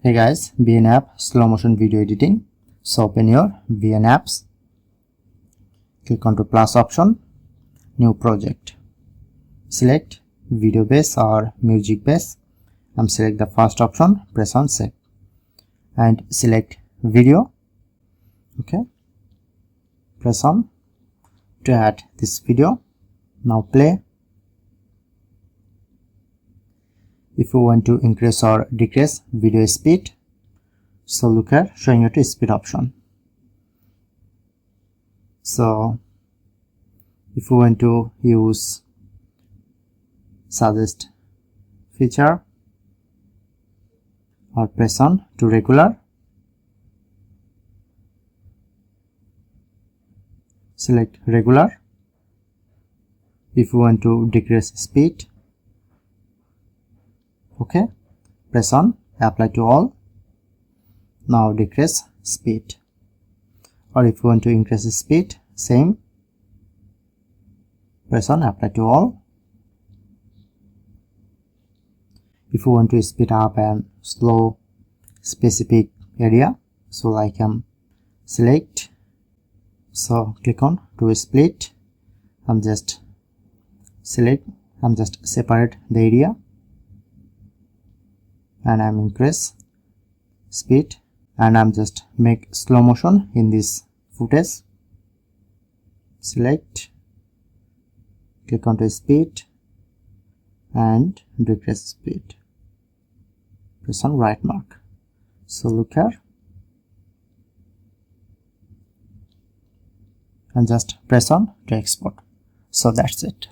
Hey guys, VN app slow motion video editing. So open your VN apps, click on to plus option, new project, select video base or music base. Select the first option, press on save and select video. Okay, press on to add this video. Now play. If you want to increase or decrease video speed, so look here, showing you to speed option. So if you want to use suggest feature, or press on to regular, select regular. If you want to decrease speed, okay, press on apply to all. Now decrease speed. Or if you want to increase the speed, same, press on apply to all. If you want to speed up and slow specific area, so like select, so click on to split. Just select, just separate the area and increase speed, and just make slow motion in this footage. Select, click on to speed and decrease speed, press on right mark. So look here and just press on to export. So that's it.